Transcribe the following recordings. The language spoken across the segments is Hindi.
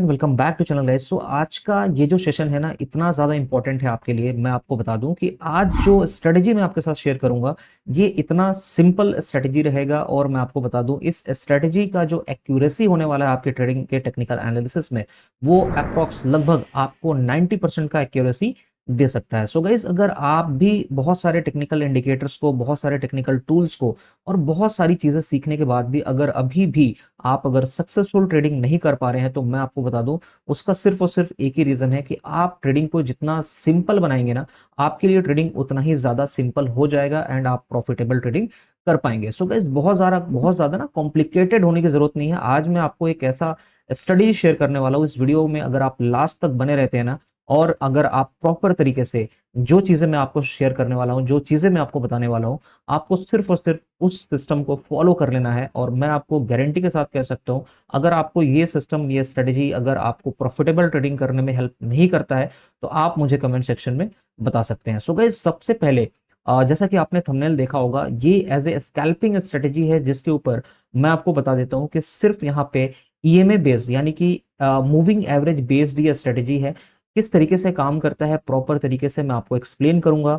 Welcome back to channel guys. आज का ये जो सेशन है ना, इतना ज़्यादा इंपॉर्टेंट है आपके लिए। मैं आपको बता दूं कि आज जो स्ट्रेटजी मैं आपके साथ शेयर करूंगा ये इतना सिंपल स्ट्रेटजी रहेगा। और मैं आपको बता दूं इस स्ट्रेटजी का जो एक्यूरेसी होने वाला है आपके ट्रेडिंग के टेक्निकल एनालिसिस में, वो अप्रॉक्स लगभग आपको 90% का एक्यूरेसी दे सकता है। सो गाइस, अगर आप भी बहुत सारे टेक्निकल इंडिकेटर्स को, बहुत सारे टेक्निकल टूल्स को और बहुत सारी चीजें सीखने के बाद भी अगर अभी भी आप अगर सक्सेसफुल ट्रेडिंग नहीं कर पा रहे हैं, तो मैं आपको बता दूं उसका सिर्फ और सिर्फ एक ही रीजन है कि आप ट्रेडिंग को जितना सिंपल बनाएंगे ना, आपके लिए ट्रेडिंग उतना ही ज्यादा सिंपल हो जाएगा एंड आप प्रॉफिटेबल ट्रेडिंग कर पाएंगे। सो गाइस, बहुत ज्यादा ना कॉम्प्लिकेटेड होने की जरूरत नहीं है। आज मैं आपको एक ऐसा स्टडी शेयर करने वाला हूँ इस वीडियो में। अगर आप लास्ट तक बने रहते हैं ना, और अगर आप प्रॉपर तरीके से जो चीजें मैं आपको शेयर करने वाला हूँ, जो चीजें मैं आपको बताने वाला हूँ, आपको सिर्फ और सिर्फ उस सिस्टम को फॉलो कर लेना है। और मैं आपको गारंटी के साथ कह सकता हूँ, अगर आपको ये सिस्टम, ये स्ट्रेटेजी अगर आपको प्रॉफिटेबल ट्रेडिंग करने में हेल्प नहीं करता है, तो आप मुझे कमेंट सेक्शन में बता सकते हैं। सो गाइस, सबसे पहले जैसा कि आपने थंबनेल देखा होगा, ये एज ए स्कैल्पिंग स्ट्रेटेजी है, जिसके ऊपर मैं आपको बता देता हूँ कि सिर्फ यहाँ पे ईएमए बेस्ड यानी कि मूविंग एवरेज बेस्ड ये स्ट्रेटेजी है। किस तरीके से काम करता है प्रॉपर तरीके से मैं आपको एक्सप्लेन करूंगा।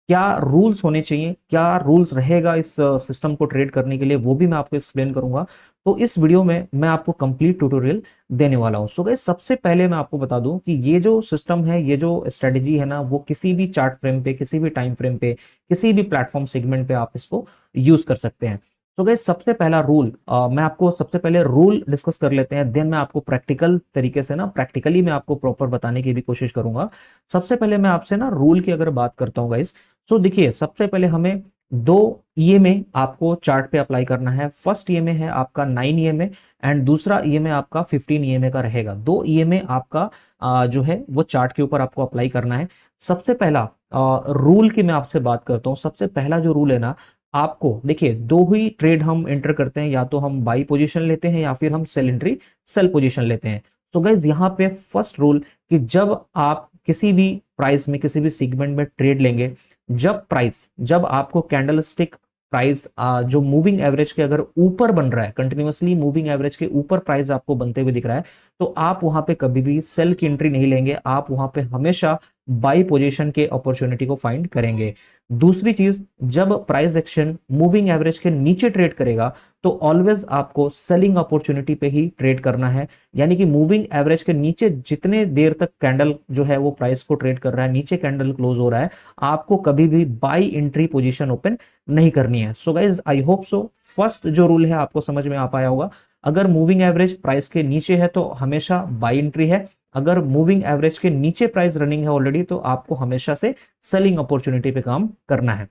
क्या रूल्स होने चाहिए, क्या रूल्स रहेगा इस सिस्टम को ट्रेड करने के लिए, वो भी मैं आपको एक्सप्लेन करूंगा। तो इस वीडियो में मैं आपको कंप्लीट ट्यूटोरियल देने वाला हूं। सो गाइस, सबसे पहले मैं आपको बता दूं कि ये जो सिस्टम है, ये जो स्ट्रेटेजी है ना, वो किसी भी चार्ट फ्रेम पे, किसी भी टाइम फ्रेम पे, किसी भी प्लेटफॉर्म सेगमेंट पे आप इसको यूज कर सकते हैं। तो गाइस, सबसे पहला रूल, मैं आपको सबसे पहले रूल डिस्कस कर लेते हैं, देन मैं आपको प्रैक्टिकल तरीके से ना, प्रैक्टिकली मैं आपको प्रॉपर बताने की भी कोशिश करूंगा। सबसे पहले मैं आपसे ना रूल की अगर बात करता हूं गाइस, तो देखिए, सबसे पहले हमें दो ईएमए आपको चार्ट पे अप्लाई करना है। फर्स्ट ईएमए है आपका 9 ईएमए एंड दूसरा ईएमए आपका 15 ईएमए का रहेगा। दो ईएमए आपका जो है वो चार्ट के ऊपर आपको अप्लाई करना है। सबसे पहला रूल की मैं आपसे बात करता हूं। सबसे पहला जो रूल है ना, आपको देखिए, दो ही ट्रेड हम एंटर करते हैं, या तो हम बाई पोजीशन लेते हैं या फिर हम सेल एंट्री, सेल पोजीशन लेते हैं। तो गाइज, यहाँ पे फर्स्ट रूल कि जब आप किसी भी प्राइस में, किसी भी सेगमेंट में ट्रेड लेंगे, जब आपको कैंडल स्टिक प्राइस जो मूविंग एवरेज के अगर ऊपर बन रहा है, कंटिन्यूअसली मूविंग एवरेज के ऊपर प्राइस आपको बनते हुए दिख रहा है, तो आप वहां पे कभी भी सेल की एंट्री नहीं लेंगे। आप वहां पे हमेशा बाई पोजीशन के अपॉर्चुनिटी को फाइंड करेंगे। दूसरी चीज, जब प्राइस एक्शन मूविंग एवरेज के नीचे ट्रेड करेगा, तो ऑलवेज आपको सेलिंग अपॉर्चुनिटी पे ही ट्रेड करना है। यानी कि मूविंग एवरेज के नीचे जितने देर तक कैंडल जो है वो प्राइस को ट्रेड कर रहा है, नीचे कैंडल क्लोज हो रहा है, आपको कभी भी बाई एंट्री पोजीशन ओपन नहीं करनी है। So guys, I hope so first जो रूल है आपको समझ में आ पाया होगा। अगर मूविंग एवरेज प्राइस के नीचे है तो हमेशा बाई एंट्री है। अगर मूविंग एवरेज के नीचे प्राइस रनिंग है ऑलरेडी, तो आपको हमेशा से सेलिंग अपॉर्चुनिटी पे काम करना है।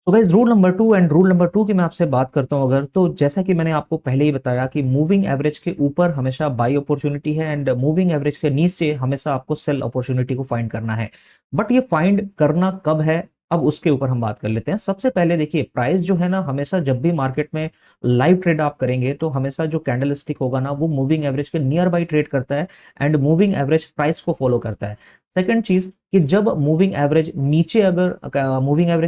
तो guys, rule number two, and rule number two की मैं आपसे बात करता हूं अगर, तो जैसा कि मैंने आपको पहले ही बताया कि मूविंग एवरेज के ऊपर हमेशा बाई अपॉर्चुनिटी है एंड मूविंग एवरेज के नीचे हमेशा आपको सेल अपॉर्चुनिटी को फाइंड करना है। बट ये फाइंड करना कब है, अब उसके ऊपर हम बात कर लेते हैं। सबसे पहले देखिए, प्राइस जो है ना, हमेशा जब भी मार्केट में लाइव ट्रेड आप करेंगे, तो हमेशा जो कैंडल स्टिक होगा ना, वो मूविंग एवरेज के नियर बाई ट्रेड करता है एंड मूविंग एवरेज प्राइस को फॉलो करता है। सेकंड चीज कि जब मूविंग एवरेज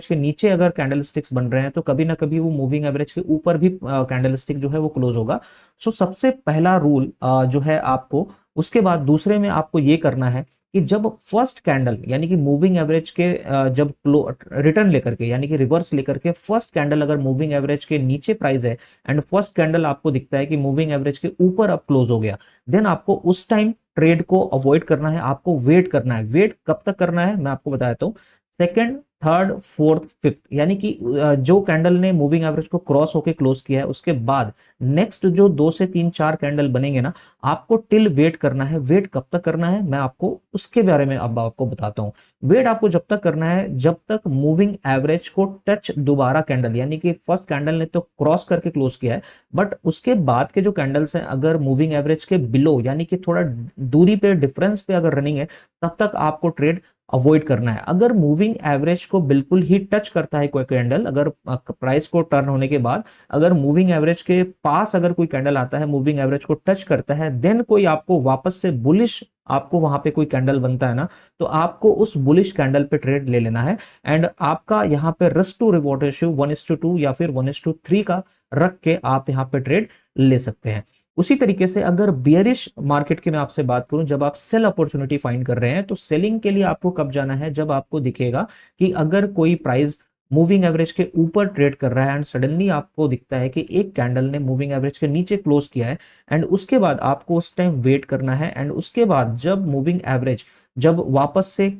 के नीचे अगर कैंडल स्टिक्स बन रहे हैं, तो कभी ना कभी वो मूविंग एवरेज के ऊपर भी कैंडल स्टिक जो है वो क्लोज होगा। सो सबसे पहला रूल जो है आपको, उसके बाद दूसरे में आपको ये करना है कि जब फर्स्ट कैंडल यानी कि मूविंग एवरेज के जब रिटर्न लेकर के, यानी कि रिवर्स लेकर के, फर्स्ट कैंडल अगर मूविंग एवरेज के नीचे प्राइस है एंड फर्स्ट कैंडल आपको दिखता है कि मूविंग एवरेज के ऊपर अब क्लोज हो गया, देन आपको उस टाइम ट्रेड को अवॉइड करना है। आपको वेट करना है। वेट कब तक करना है मैं आपको बताता हूं। सेकंड, थर्ड, फोर्थ, फिफ्थ, यानी कि जो कैंडल ने मूविंग एवरेज को क्रॉस होके क्लोज किया है, उसके बाद नेक्स्ट जो 2 से 3 4 कैंडल बनेंगे ना, आपको टिल वेट करना है। वेट कब तक करना है मैं आपको उसके बारे में अब आपको बताता हूं। वेट आपको जब तक करना है जब तक मूविंग एवरेज को टच दोबारा कैंडल, यानी कि फर्स्ट कैंडल ने तो क्रॉस करके क्लोज किया है, बट उसके बाद के जो कैंडल्स हैं अगर मूविंग एवरेज के बिलो, यानी कि थोड़ा दूरी पे, डिफरेंस पे अगर रनिंग है, तब तक आपको ट्रेड अवॉइड करना है। अगर मूविंग एवरेज को बिल्कुल ही टच करता है कोई कैंडल, अगर प्राइस को टर्न होने के बाद अगर मूविंग एवरेज के पास अगर कोई कैंडल आता है, मूविंग एवरेज को टच करता है, देन कोई आपको वापस से बुलिश, आपको वहां पे कोई कैंडल बनता है ना, तो आपको उस बुलिश कैंडल पे ट्रेड ले लेना है। एंड आपका यहाँ पे रिस्क टू रिवॉर्ड रेशियो 1:2 या फिर 1:3 का रख के आप यहाँ पे ट्रेड ले सकते हैं। उसी तरीके से अगर बियरिश मार्केट की मैं आपसे बात करूं, जब आप सेल अपॉर्चुनिटी फाइंड कर रहे हैं तो सेलिंग के लिए आपको कब जाना है, जब आपको दिखेगा कि अगर कोई प्राइस मूविंग एवरेज के ऊपर ट्रेड कर रहा है एंड सडनली आपको दिखता है कि एक कैंडल ने मूविंग एवरेज के नीचे क्लोज किया है, एंड उसके बाद आपको उस टाइम वेट करना है, एंड उसके बाद जब मूविंग एवरेज जब वापस से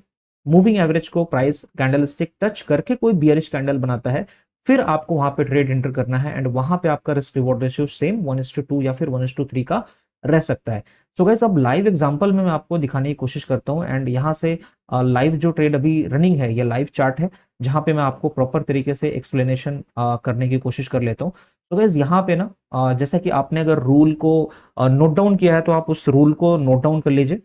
मूविंग एवरेज को प्राइस कैंडलस्टिक टच करके कोई बियरिश कैंडल बनाता है, फिर आपको वहां पे ट्रेड एंटर करना है, एंड वहां पे आपका रिस्क रिवॉर्ड रेशियो सेम 1:2 या फिर 1:3 का रह सकता है। सो गाइस, अब लाइव एग्जांपल में मैं आपको दिखाने की कोशिश करता हूं, एंड यहाँ से लाइव जो ट्रेड अभी रनिंग है ये लाइव चार्ट है, जहां पे मैं आपको प्रॉपर तरीके से एक्सप्लेनेशन करने की कोशिश कर लेता हूँ। तो गाइस यहाँ पे ना जैसा कि आपने अगर रूल को नोट डाउन किया है तो आप उस रूल को नोट डाउन कर लीजिए,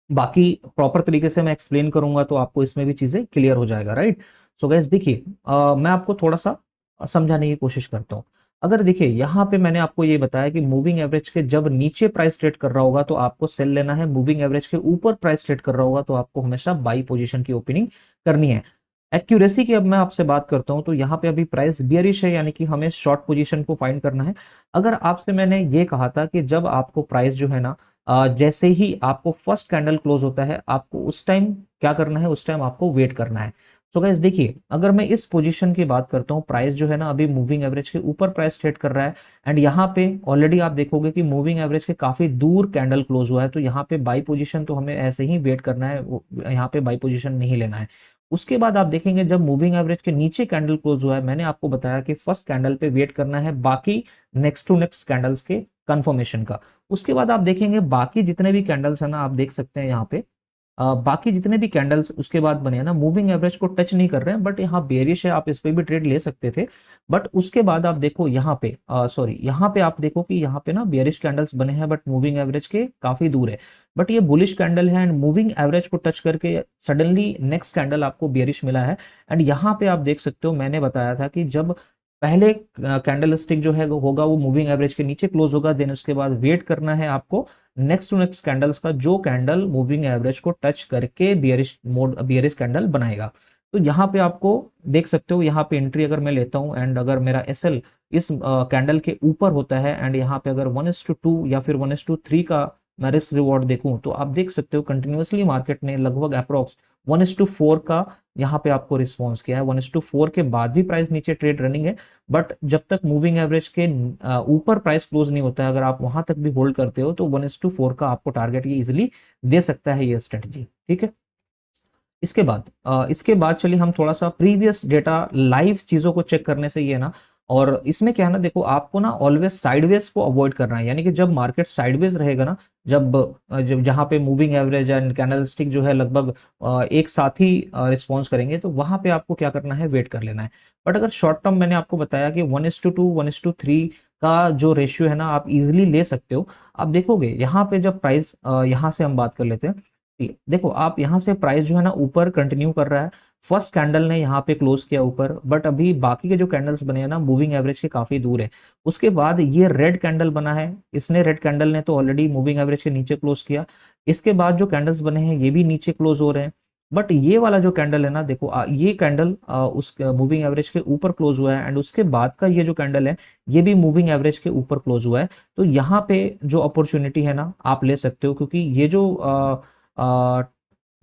बाकी प्रॉपर तरीके से मैं एक्सप्लेन करूंगा तो आपको इसमें भी चीजें क्लियर हो जाएगा, राइट। सो गाइस देखिए, मैं आपको थोड़ा सा समझाने की कोशिश करता हूँ। अगर देखिए यहाँ पे मैंने आपको ये बताया कि मूविंग एवरेज के जब नीचे प्राइस ट्रेड कर रहा होगा तो आपको सेल लेना है, मूविंग एवरेज के ऊपर प्राइस ट्रेड कर रहा होगा तो आपको हमेशा बाई पोजीशन की ओपनिंग करनी है। एक्यूरेसी की अब मैं आपसे बात करता हूं, तो यहाँ पे अभी प्राइस बियरिश है, यानी कि हमें शॉर्ट पोजीशन को फाइंड करना है। अगर आपसे मैंने ये कहा था कि जब आपको प्राइस जो है ना जैसे ही आपको फर्स्ट कैंडल क्लोज होता है, आपको उस टाइम क्या करना है, उस टाइम आपको वेट करना है। सो गाइस देखिए, अगर मैं इस पोजीशन की बात करता हूँ, प्राइस जो है ना अभी मूविंग एवरेज के ऊपर प्राइस ट्रेड कर रहा है, एंड यहाँ पे ऑलरेडी आप देखोगे कि मूविंग एवरेज के काफी दूर कैंडल क्लोज हुआ है, तो यहाँ पे बाई पोजीशन तो हमें ऐसे ही वेट करना है, यहाँ पे बाई पोजीशन नहीं लेना है। उसके बाद आप देखेंगे जब मूविंग एवरेज के नीचे कैंडल क्लोज हुआ है, मैंने आपको बताया कि फर्स्ट कैंडल पे वेट करना है, बाकी नेक्स्ट टू नेक्स्ट कैंडल्स के कंफर्मेशन का। उसके बाद आप देखेंगे बाकी जितने भी कैंडल्स है ना, आप देख सकते हैं यहाँ पे बाकी जितने भी कैंडल्स उसके बाद बने हैं ना, मूविंग एवरेज को टच नहीं कर रहे हैं, बट यहाँ बेरिश है, आप इस पे भी ट्रेड ले सकते थे। बट उसके बाद आप देखो यहाँ पे सॉरी, यहाँ पे आप देखो कि यहाँ पे ना बेरिश कैंडल्स बने हैं, बट मूविंग एवरेज के काफी दूर है। बट ये बुलिश कैंडल है, एंड मूविंग एवरेज को टच करके सडनली नेक्स्ट कैंडल आपको बेरिश मिला है। एंड यहाँ पे आप देख सकते हो, मैंने बताया था कि जब पहले कैंडल स्टिक जो है होगा वो मूविंग एवरेज के नीचे क्लोज होगा, देन उसके बाद वेट करना है आपको नेक्स्ट टू नेक्स्ट कैंडल्स का, जो कैंडल मूविंग एवरेज को टच करके बियरिश कैंडल बनाएगा। तो यहाँ पे आपको देख सकते हो, यहाँ पे एंट्री अगर मैं लेता हूँ, एंड अगर मेरा एसएल इस कैंडल के ऊपर होता है, एंड यहाँ पे अगर 1:2 या फिर 1:3 का मैं रिस्क रिवॉर्ड देखूं, तो आप देख सकते हो कंटिन्यूअसली मार्केट ने लगभग अप्रोक्स 1:4 का यहाँ पे आपको रिस्पॉन्स किया है। 1:4 के बाद भी प्राइस नीचे ट्रेड रनिंग है, बट जब तक मूविंग एवरेज के ऊपर प्राइस क्लोज नहीं होता है, अगर आप वहां तक भी होल्ड करते हो तो 1:4 का आपको टारगेट ये इजिली दे सकता है ये स्ट्रेटजी, ठीक है। इसके बाद चलिए हम थोड़ा सा प्रीवियस डेटा लाइव चीजों को चेक करने से ये ना, और इसमें क्या है ना, देखो आपको ना ऑलवेज साइडवेज को अवॉइड करना है, यानी कि जब मार्केट साइडवेज रहेगा ना, जब जहां पे मूविंग एवरेज एंड कैंडलस्टिक जो है लगभग एक साथ ही रिस्पॉन्स करेंगे, तो वहां पे आपको क्या करना है, वेट कर लेना है। बट अगर शॉर्ट टर्म, मैंने आपको बताया कि 1:2 1:3 का जो रेशियो है ना, आप इजिली ले सकते हो। आप देखोगे यहाँ पे जब प्राइस, यहाँ से हम बात कर लेते हैं, देखो आप यहाँ से प्राइस जो है ना ऊपर कंटिन्यू कर रहा है, फर्स्ट कैंडल ने यहाँ पे क्लोज किया ऊपर, बट अभी बाकी के जो कैंडल्स बने हैं ना मूविंग एवरेज के काफी दूर है। उसके बाद ये रेड कैंडल बना है, इसने रेड कैंडल ने तो ऑलरेडी मूविंग एवरेज के नीचे क्लोज किया। इसके बाद जो कैंडल्स बने हैं ये भी नीचे क्लोज हो रहे हैं, बट ये वाला जो कैंडल है ना, देखो ये कैंडल उस मूविंग एवरेज के ऊपर क्लोज हुआ है, एंड उसके बाद का ये जो कैंडल है ये भी मूविंग एवरेज के ऊपर क्लोज हुआ है। तो यहाँ पे जो अपॉर्चुनिटी है ना आप ले सकते हो, क्योंकि ये जो आ,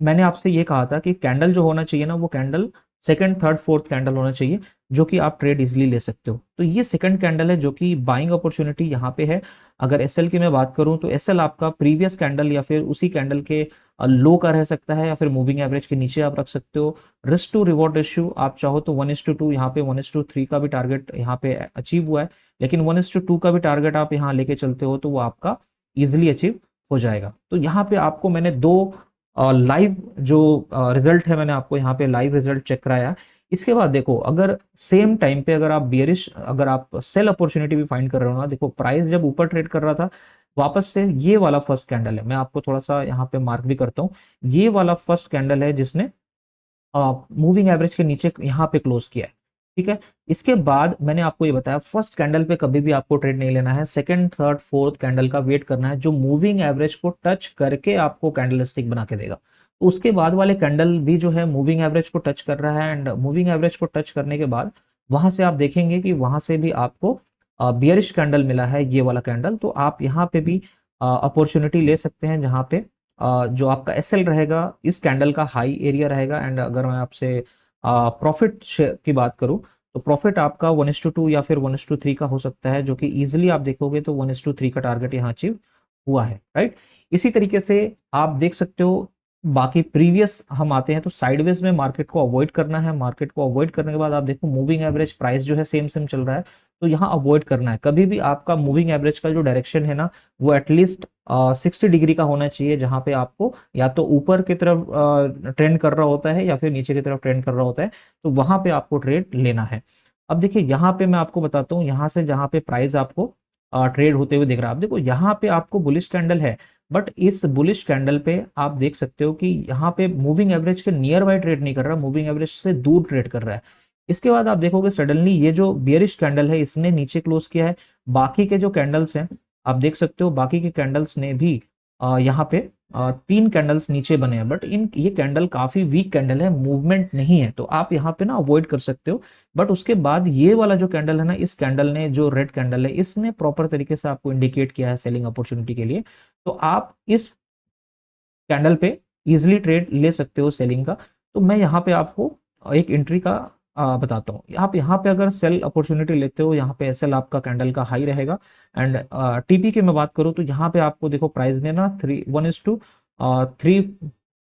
मैंने आपसे ये कहा था कि कैंडल जो होना चाहिए ना, वो candle second third fourth candle होना चाहिए, जो कि आप ट्रेड इजीली ले सकते हो। तो ये सेकंड कैंडल है जो कि बाइंग अपॉर्चुनिटी यहाँ पे है। अगर एसएल की मैं बात करूं तो एसएल आपका प्रीवियस कैंडल या फिर उसी कैंडल के लो का रह सकता है, या फिर मूविंग एवरेज के नीचे आप रख सकते हो। रिस्क टू रिवॉर्ड रेशियो आप चाहो तो 1:2, यहाँ पे 1:3 का भी टारगेट यहाँ पे अचीव हुआ है, लेकिन 1:2 का भी टारगेट आप यहाँ लेके चलते हो तो वो आपका इजिली अचीव हो जाएगा। तो यहाँ पे आपको मैंने दो लाइव जो रिजल्ट है, मैंने आपको यहाँ पे लाइव रिजल्ट चेक कराया। इसके बाद देखो, अगर सेम टाइम पे अगर आप बियरिश, अगर आप सेल अपॉर्चुनिटी भी फाइंड कर रहे हो ना, देखो प्राइस जब ऊपर ट्रेड कर रहा था, वापस से ये वाला फर्स्ट कैंडल है, मैं आपको थोड़ा सा यहाँ पे मार्क भी करता हूँ, ये वाला फर्स्ट कैंडल है जिसने मूविंग एवरेज के नीचे यहाँ पे क्लोज किया है, ठीक है। इसके बाद मैंने आपको ये बताया फर्स्ट कैंडल पे कभी भी आपको ट्रेड नहीं लेना है, सेकंड थर्ड फोर्थ कैंडल का वेट करना है, जो मूविंग एवरेज को टच करके आपको कैंडल स्टिक बना के देगा। तो उसके बाद वाले कैंडल भी जो है मूविंग एवरेज को टच कर रहा है, एंड मूविंग एवरेज को टच करने के बाद वहां से आप देखेंगे कि वहां से भी आपको बियरिश कैंडल मिला है ये वाला कैंडल, तो आप यहाँ पे भी अपॉर्चुनिटी ले सकते हैं, जहाँ पे जो आपका एसएल रहेगा इस कैंडल का हाई एरिया रहेगा। एंड अगर मैं आपसे प्रॉफिट की बात करूं तो प्रॉफिट आपका 1:2 या फिर 1:3 का हो सकता है, जो कि इजीली आप देखोगे तो 1:3 का टारगेट यहाँ अचीव हुआ है, राइट। इसी तरीके से आप देख सकते हो, बाकी प्रीवियस हम आते हैं तो साइडवेज में मार्केट को अवॉइड करना है। मार्केट को अवॉइड करने के बाद आप देखो मूविंग एवरेज प्राइस जो है सेम सेम चल रहा है, तो यहाँ अवॉइड करना है। कभी भी आपका मूविंग एवरेज का जो डायरेक्शन है ना वो एटलीस्ट 60 डिग्री का होना चाहिए, जहां पे आपको या तो ऊपर की तरफ ट्रेंड कर रहा होता है या फिर नीचे की तरफ ट्रेंड कर रहा होता है, तो वहां पे आपको ट्रेड लेना है। अब देखिए यहाँ पे मैं आपको बताता हूँ, यहाँ से जहां पे प्राइस आपको ट्रेड होते हुए दिख रहा है, आप देखो यहाँ पे आपको बुलिश कैंडल है, बट इस बुलिश कैंडल पे आप देख सकते हो कि यहाँ पे मूविंग एवरेज के नियर बाय ट्रेड नहीं कर रहा, मूविंग एवरेज से दूर ट्रेड कर रहा है। इसके बाद आप देखोगे सडनली ये जो बियरिश कैंडल है इसने नीचे क्लोज किया है। बाकी के जो कैंडल्स हैं आप देख सकते हो, बाकी के कैंडल्स ने भी यहाँ पे 3 कैंडल्स नीचे बने हैं, बट इन ये कैंडल काफी वीक कैंडल है, मूवमेंट नहीं है, तो आप यहाँ पे ना अवॉइड कर सकते हो। बट उसके बाद ये वाला जो कैंडल है ना, इस कैंडल ने, जो रेड कैंडल है, इसने प्रॉपर तरीके से आपको इंडिकेट किया है सेलिंग अपॉर्चुनिटी के लिए, तो आप इस कैंडल पे इजिली ट्रेड ले सकते हो सेलिंग का। तो मैं यहाँ पे आपको एक एंट्री का बताता हूँ। आप यहाँ पे अगर सेल अपॉर्चुनिटी लेते हो, यहाँ पे एसएल आपका कैंडल का हाई रहेगा। एंड टीपी की मैं बात करूँ तो यहाँ पे आपको देखो प्राइस ने ना 1:3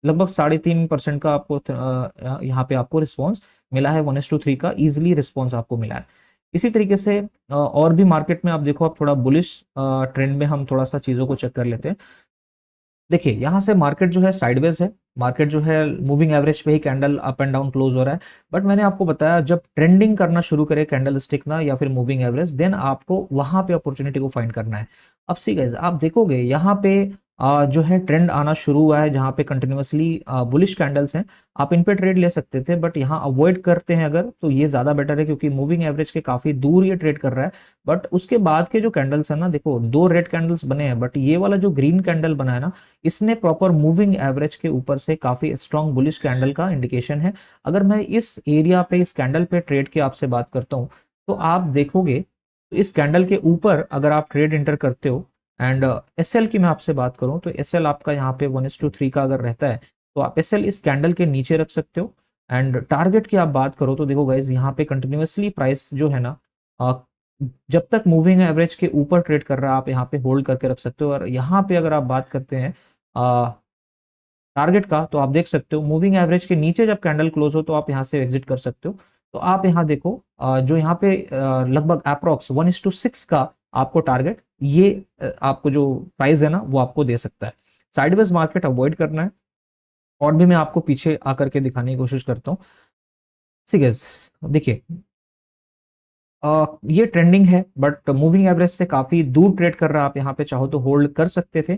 लगभग 3.5% का आपको यहाँ पे आपको रिस्पॉन्स मिला है, 1:3 का इजिली रिस्पॉन्स आपको मिला है। इसी तरीके से और भी मार्केट में आप देखो, आप थोड़ा बुलिश ट्रेंड में हम थोड़ा सा चीजों को चेक कर लेते हैं। देखिए यहाँ से मार्केट जो है साइडवेज है, मार्केट जो है मूविंग एवरेज पे ही candle up and down close हो रहा है। बट मैंने आपको बताया जब ट्रेंडिंग करना शुरू करे कैंडल स्टिक ना या फिर मूविंग एवरेज, देन आपको वहां पे अपॉर्चुनिटी को फाइंड करना है। अब सी गाइस आप देखोगे यहाँ पे जो है ट्रेंड आना शुरू हुआ है, जहां पे कंटिन्यूअसली बुलिश कैंडल्स हैं, आप इन पे ट्रेड ले सकते थे, बट यहाँ अवॉइड करते हैं अगर तो ये ज्यादा बेटर है, क्योंकि मूविंग एवरेज के काफी दूर ये ट्रेड कर रहा है। बट उसके बाद के जो कैंडल्स है ना, देखो 2 रेड कैंडल्स बने हैं, बट ये वाला जो ग्रीन कैंडल बना है ना, इसने प्रॉपर मूविंग एवरेज के ऊपर से काफी स्ट्रॉन्ग बुलिश कैंडल का इंडिकेशन है। अगर मैं इस एरिया पे इस कैंडल पे ट्रेड की आपसे बात करता हूं तो आप देखोगे तो इस कैंडल के ऊपर अगर आप ट्रेड इंटर करते हो, एंड एसएल की मैं आपसे बात करूं तो एसएल आपका यहाँ पे 1:3 का अगर रहता है तो आप एसएल इस कैंडल के नीचे रख सकते हो। एंड टारगेट की आप बात करो तो देखो गाइज यहाँ पे कंटिन्यूअसली प्राइस जो है ना, जब तक मूविंग एवरेज के ऊपर ट्रेड कर रहा है आप यहाँ पे होल्ड करके रख सकते हो। और यहाँ पे अगर आप बात करते हैं टारगेट का, तो आप देख सकते हो मूविंग एवरेज के नीचे जब कैंडल क्लोज हो तो आप यहाँ से एग्जिट कर सकते हो। तो आप यहाँ देखो जो यहाँ पे लगभग अप्रॉक्स 1:6 का आपको टारगेट, ये आपको जो प्राइस है ना वो आपको दे सकता है। साइडवेज मार्केट अवॉइड करना है, और भी मैं आपको पीछे आकर के दिखाने की कोशिश करता हूँ। देखिए ये ट्रेंडिंग है, बट मूविंग एवरेज से काफी दूर ट्रेड कर रहा है, आप यहाँ पे चाहो तो होल्ड कर सकते थे।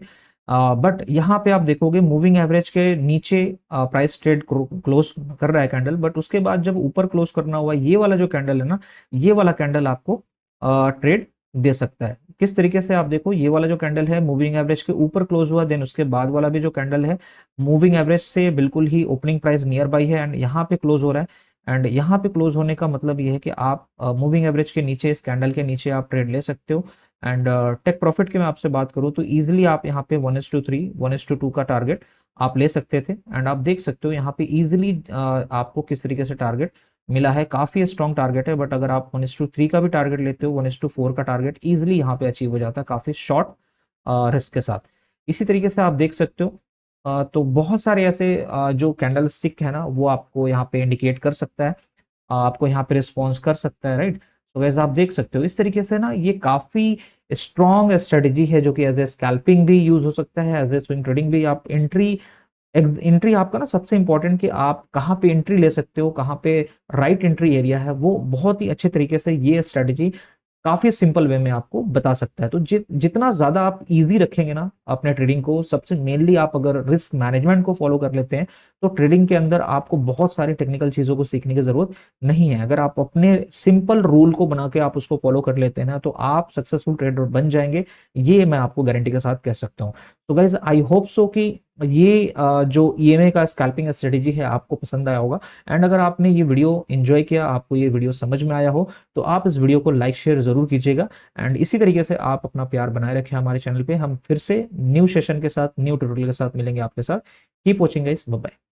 बट यहाँ पे आप देखोगे मूविंग एवरेज के नीचे प्राइस ट्रेड क्लोज कर रहा है कैंडल, बट उसके बाद जब ऊपर क्लोज करना हुआ ये वाला जो कैंडल है ना, ये वाला कैंडल आपको ट्रेड दे सकता है। किस तरीके से, आप देखो ये वाला जो कैंडल है मूविंग एवरेज के ऊपर क्लोज हुआ, देन उसके बाद वाला भी जो कैंडल है मूविंग एवरेज से बिल्कुल ही ओपनिंग प्राइस नियर बाई है, एंड यहाँ पे क्लोज हो रहा है। एंड यहाँ पे क्लोज होने का मतलब ये है कि आप मूविंग एवरेज के नीचे, इस कैंडल के नीचे आप ट्रेड ले सकते हो। एंड टेक प्रॉफिट की मैं आपसे बात करूँ तो इजीली आप यहाँ पे 1:3 1:2 का टारगेट आप ले सकते थे। एंड आप देख सकते हो यहाँ पे इजीली आपको किस तरीके से टारगेट मिला है, काफी स्ट्रॉन्ग टारगेट है। बट अगर आप 1:3 का भी टारगेट लेते हो, 1:4 का टारगेट इजिली यहाँ पे अचीव हो जाता है काफी शॉर्ट रिस्क के साथ। इसी तरीके से आप देख सकते हो तो बहुत सारे ऐसे जो कैंडल स्टिक है ना वो आपको यहाँ पे इंडिकेट कर सकता है, आपको यहाँ पे रिस्पॉन्स कर सकता है, राइट। तो वैसे आप देख सकते हो इस तरीके से ना ये काफी स्ट्रॉन्ग स्ट्रेटेजी है, जो कि एज ए स्कैल्पिंग भी यूज हो सकता है, एज ए स्विंग ट्रेडिंग भी। आप एंट्री आपका ना सबसे इंपॉर्टेंट कि आप कहाँ पे एंट्री ले सकते हो, कहाँ पे राइट एंट्री एरिया है, वो बहुत ही अच्छे तरीके से ये स्ट्रेटेजी काफी सिंपल वे में आपको बता सकता है। तो जितना ज्यादा आप इजी रखेंगे ना अपने ट्रेडिंग को, सबसे मेनली आप अगर रिस्क मैनेजमेंट को फॉलो कर लेते हैं तो ट्रेडिंग के अंदर आपको बहुत सारी टेक्निकल चीजों को सीखने की जरूरत नहीं है। अगर आप अपने सिंपल रूल को बना के आप उसको फॉलो कर लेते हैं ना, तो आप सक्सेसफुल ट्रेडर बन जाएंगे, ये मैं आपको गारंटी के साथ कह सकता हूँ। तो गाइज आई होप सो कि ये जो ईएमए का स्कैल्पिंग स्ट्रेटेजी है आपको पसंद आया होगा। एंड अगर आपने ये वीडियो एंजॉय किया, आपको ये वीडियो समझ में आया हो, तो आप इस वीडियो को लाइक शेयर जरूर कीजिएगा। एंड इसी तरीके से आप अपना प्यार बनाए रखें हमारे चैनल पे। हम फिर से न्यू सेशन के साथ, न्यू ट्यूटोरियल के साथ मिलेंगे आपके साथ। Keep watching guys, bye bye.